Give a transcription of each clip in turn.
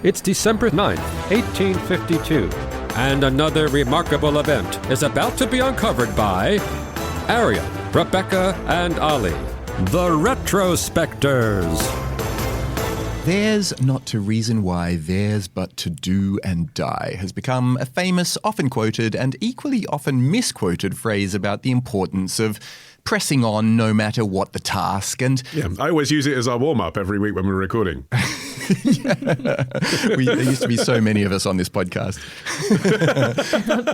It's December 9th, 1852, and another remarkable event is about to be uncovered by Arion, Rebecca, and Olly, the Retrospectors. Theirs not to reason why, theirs but to do and die has become a famous, often quoted, and equally often misquoted phrase about the importance of pressing on no matter what the task. And yeah, I always use it as our warm-up every week when we're recording. There used to be so many of us on this podcast.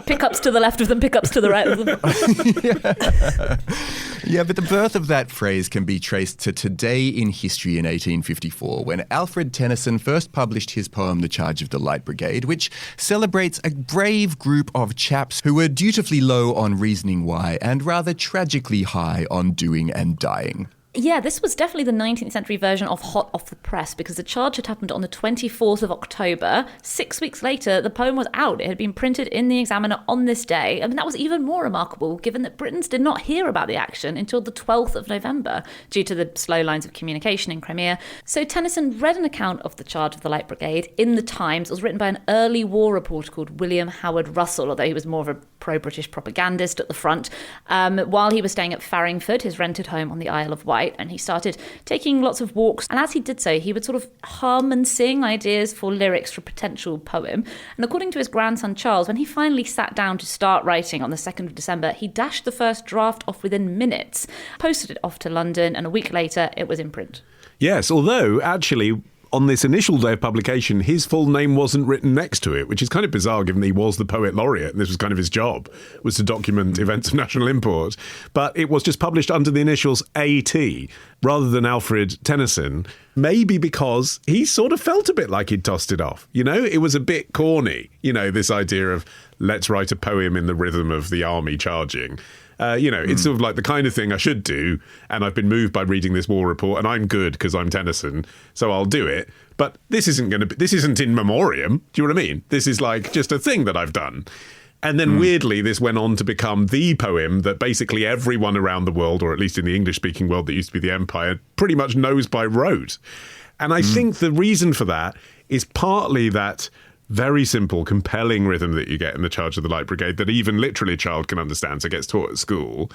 Pickups to the left of them, pickups to the right of them. Yeah, but the birth of that phrase can be traced to today in history in 1854, when Alfred Tennyson first published his poem The Charge of the Light Brigade, which celebrates a brave group of chaps who were dutifully low on reasoning why and rather tragically high on doing and dying. Yeah, this was definitely the 19th century version of hot off the press, because the charge had happened on the 24th of October. 6 weeks later, the poem was out. It had been printed in the Examiner on this day. I mean, that was even more remarkable, given that Britons did not hear about the action until the 12th of November, due to the slow lines of communication in Crimea. So Tennyson read an account of the charge of the Light Brigade in the Times. It was written by an early war reporter called William Howard Russell, although he was more of a pro-British propagandist at the front, while he was staying at Farringford, his rented home on the Isle of Wight. And he started taking lots of walks. And as he did so, he would sort of hum and sing ideas for lyrics for a potential poem. And according to his grandson Charles, when he finally sat down to start writing on the 2nd of December, he dashed the first draft off within minutes, posted it off to London, and a week later it was in print. Yes, although actually on this initial day of publication, his full name wasn't written next to it, which is kind of bizarre given that he was the poet laureate, and this was kind of his job, was to document events of national import. But it was just published under the initials A.T. rather than Alfred Tennyson, maybe because he sort of felt a bit like he'd tossed it off. You know, it was a bit corny, you know, this idea of let's write a poem in the rhythm of the army charging. It's sort of like the kind of thing I should do, and I've been moved by reading this war report, and I'm good because I'm Tennyson, so I'll do it. But this isn't in memoriam. Do you know what I mean? This is like just a thing that I've done. And then weirdly, this went on to become the poem that basically everyone around the world, or at least in the English-speaking world that used to be the Empire, pretty much knows by rote. And I think the reason for that is partly that very simple, compelling rhythm that you get in the Charge of the Light Brigade that even literally a child can understand, so it gets taught at school.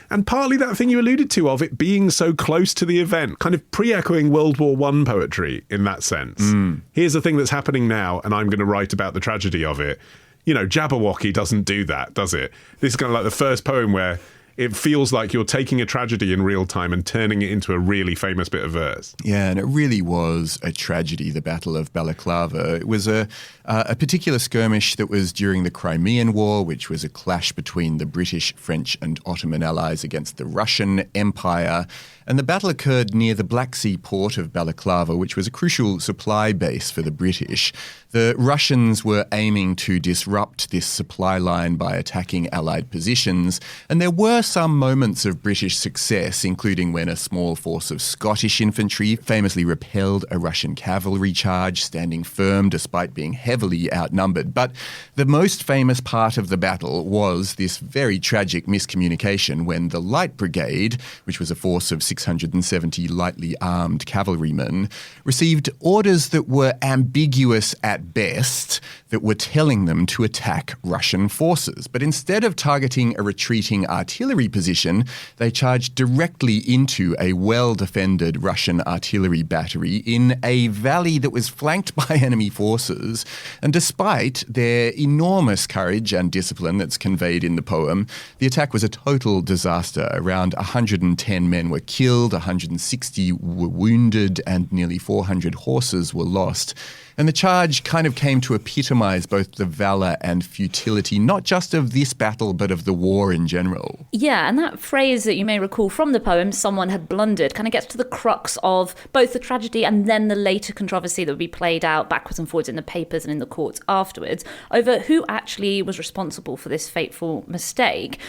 And partly that thing you alluded to of it being so close to the event, kind of pre-echoing World War I poetry in that sense. Here's a thing that's happening now, and I'm going to write about the tragedy of it. You know, Jabberwocky doesn't do that, does it? This is kind of like the first poem where it feels like you're taking a tragedy in real time and turning it into a really famous bit of verse. Yeah, and it really was a tragedy, the Battle of Balaclava. It was a particular skirmish that was during the Crimean War, which was a clash between the British, French and Ottoman allies against the Russian Empire. And the battle occurred near the Black Sea port of Balaclava, which was a crucial supply base for the British. The Russians were aiming to disrupt this supply line by attacking Allied positions, and there were some moments of British success, including when a small force of Scottish infantry famously repelled a Russian cavalry charge, standing firm despite being heavily outnumbered. But the most famous part of the battle was this very tragic miscommunication when the Light Brigade, which was a force of 670 lightly armed cavalrymen, received orders that were ambiguous at best, that were telling them to attack Russian forces. But instead of targeting a retreating artillery position, they charged directly into a well-defended Russian artillery battery in a valley that was flanked by enemy forces. And despite their enormous courage and discipline that's conveyed in the poem, the attack was a total disaster. Around 110 men were killed, 160 were wounded, and nearly 400 horses were lost. And the charge kind of came to epitomise both the valour and futility, not just of this battle, but of the war in general. Yeah, and that phrase that you may recall from the poem, someone had blundered, kind of gets to the crux of both the tragedy and then the later controversy that would be played out backwards and forwards in the papers and in the courts afterwards over who actually was responsible for this fateful mistake.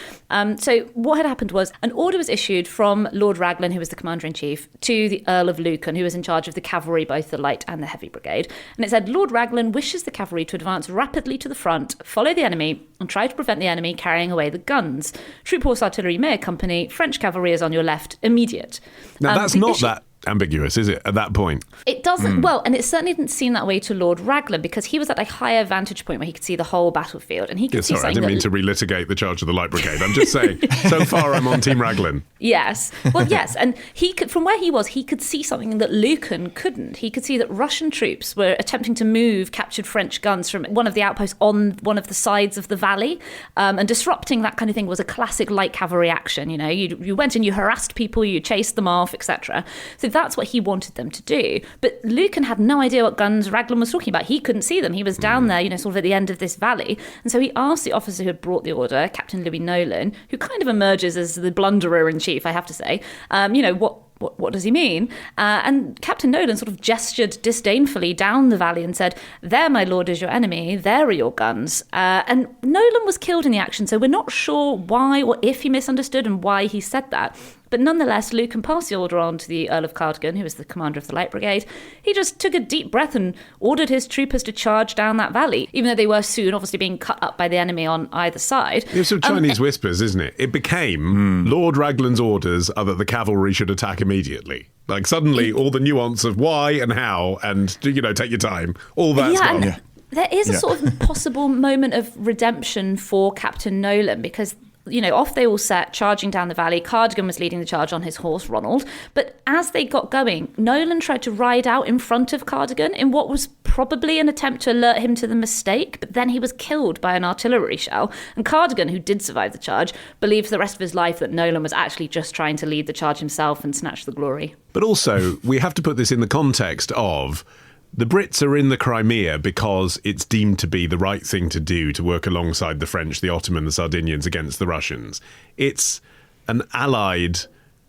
So what had happened was an order was issued from Lord Raglan, who was the Commander-in-Chief, to the Earl of Lucan, who was in charge of the cavalry, both the light and the heavy brigade. And it said, Lord Raglan wishes the cavalry to advance rapidly to the front, follow the enemy, and try to prevent the enemy carrying away the guns. Troop horse artillery may accompany. French cavalry is on your left, immediate. Now, that's not that ambiguous, is it, at that point? It doesn't, well, and it certainly didn't seem that way to Lord Raglan, because he was at a higher vantage point where he could see the whole battlefield, and he could see Sorry, I something didn't mean to relitigate the charge of the Light Brigade. I'm just saying, so far I'm on Team Raglan. Yes. Well, yes. And he could, from where he was, he could see something that Lucan couldn't. He could see that Russian troops were attempting to move captured French guns from one of the outposts on one of the sides of the valley. And disrupting that kind of thing was a classic light cavalry action. You know, you went and you harassed people, you chased them off, etc. So that's what he wanted them to do. But Lucan had no idea what guns Raglan was talking about. He couldn't see them. He was down there, you know, sort of at the end of this valley. And so he asked the officer who had brought the order, Captain Louis Nolan, who kind of emerges as the blunderer in chief, I have to say, you know, what does he mean? And Captain Nolan sort of gestured disdainfully down the valley and said, "There, my lord, is your enemy. There are your guns." And Nolan was killed in the action, so we're not sure why or if he misunderstood and why he said that. But nonetheless, Lucan passed the order on to the Earl of Cardigan, who was the commander of the Light Brigade. He just took a deep breath and ordered his troopers to charge down that valley, even though they were soon obviously being cut up by the enemy on either side. It's some Chinese whispers, isn't it? It became Lord Raglan's orders are that the cavalry should attack immediately. Like suddenly all the nuance of why and how and, you know, take your time, all that's gone. And there is a sort of possible moment of redemption for Captain Nolan, because you know, off they all set, charging down the valley. Cardigan was leading the charge on his horse, Ronald. But as they got going, Nolan tried to ride out in front of Cardigan in what was probably an attempt to alert him to the mistake, but then he was killed by an artillery shell. And Cardigan, who did survive the charge, believed for the rest of his life that Nolan was actually just trying to lead the charge himself and snatch the glory. But also, we have to put this in the context of the Brits are in the Crimea because it's deemed to be the right thing to do to work alongside the French, the Ottoman, the Sardinians against the Russians. It's an allied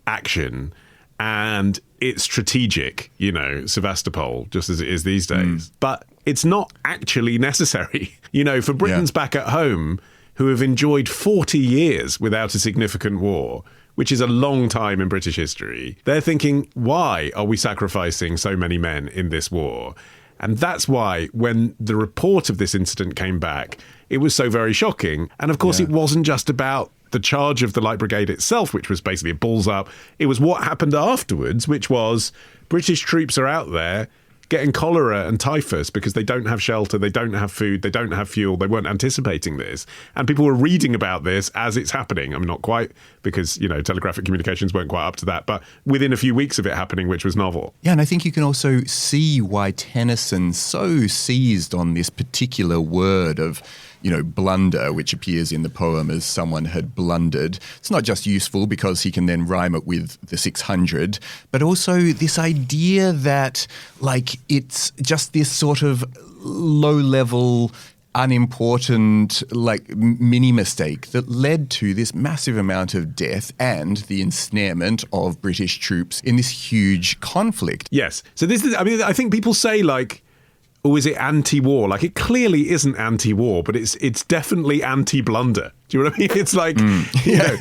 action and it's strategic, you know, Sevastopol, just as it is these days. But it's not actually necessary. You know, for Britons back at home who have enjoyed 40 years without a significant war, which is a long time in British history, they're thinking, why are we sacrificing so many men in this war? And that's why, when the report of this incident came back, it was so very shocking. And of course, it wasn't just about the charge of the Light Brigade itself, which was basically a balls up. It was what happened afterwards, which was British troops are out there getting cholera and typhus because they don't have shelter, they don't have food, they don't have fuel, they weren't anticipating this. And people were reading about this as it's happening. I mean, not quite, because, you know, telegraphic communications weren't quite up to that, but within a few weeks of it happening, which was novel. Yeah, and I think you can also see why Tennyson so seized on this particular word of, you know, blunder, which appears in the poem as someone had blundered. It's not just useful because he can then rhyme it with the 600, but also this idea that, like, it's just this sort of low-level, unimportant, like, mini mistake that led to this massive amount of death and the ensnarement of British troops in this huge conflict. Yes. So this is, I mean, I think people say, like, oh, is it anti-war? Like, it clearly isn't anti-war, but it's definitely anti-blunder. Do you know what I mean? It's like, you know,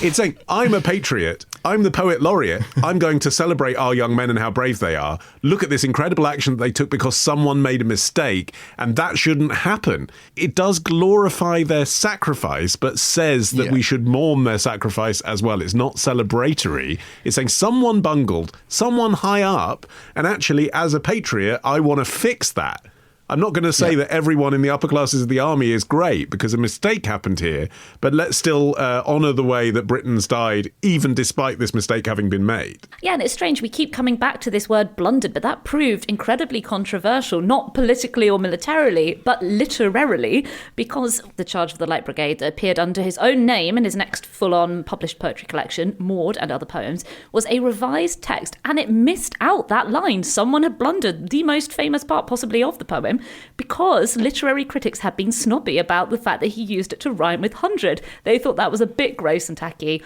it's saying, I'm a patriot. I'm the poet laureate. I'm going to celebrate our young men and how brave they are. Look at this incredible action that they took because someone made a mistake, and that shouldn't happen. It does glorify their sacrifice, but says that we should mourn their sacrifice as well. It's not celebratory. It's saying someone bungled, someone high up, and actually, as a patriot, I want to fix that. I'm not going to say that everyone in the upper classes of the army is great because a mistake happened here, but let's still honour the way that Britons died, even despite this mistake having been made. Yeah, and it's strange. We keep coming back to this word blundered, but that proved incredibly controversial, not politically or militarily, but literarily, because the charge of the Light Brigade that appeared under his own name in his next full-on published poetry collection, Maud and Other Poems, was a revised text, and it missed out that line. Someone had blundered, the most famous part possibly of the poem, because literary critics had been snobby about the fact that he used it to rhyme with 100. They thought that was a bit gross and tacky.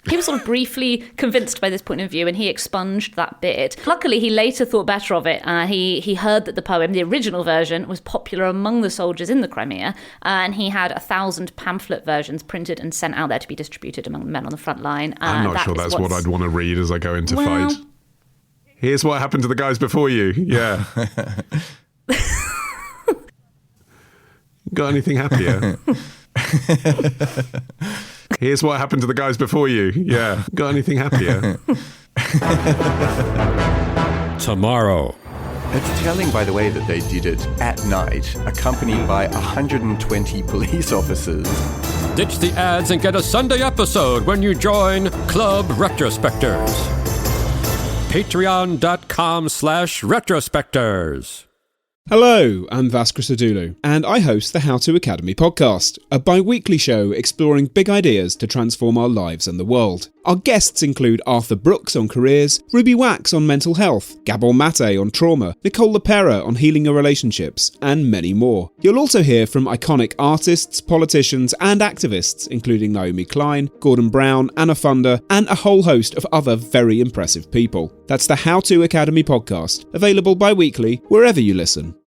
He was sort of briefly convinced by this point of view, and he expunged that bit. Luckily, he later thought better of it. He heard that the poem, the original version, was popular among the soldiers in the Crimea, and he had 1,000 pamphlet versions printed and sent out there to be distributed among the men on the front line. I'm not sure that's what I'd want to read as I go into fight. Here's what happened to the guys before you. Yeah. Got anything happier? here's what happened to the guys before you. Yeah. Got anything happier? Tomorrow. It's telling, by the way, that they did it at night, accompanied by 120 police officers. Ditch the ads and get a Sunday episode when you join Club Retrospectors. Patreon.com/retrospectors. Hello, I'm Vaskar Sadulu, and I host the How To Academy podcast, a bi-weekly show exploring big ideas to transform our lives and the world. Our guests include Arthur Brooks on careers, Ruby Wax on mental health, Gabor Mate on trauma, Nicole LePera on healing your relationships, and many more. You'll also hear from iconic artists, politicians, and activists, including Naomi Klein, Gordon Brown, Anna Funder, and a whole host of other very impressive people. That's the How To Academy podcast, available bi-weekly wherever you listen.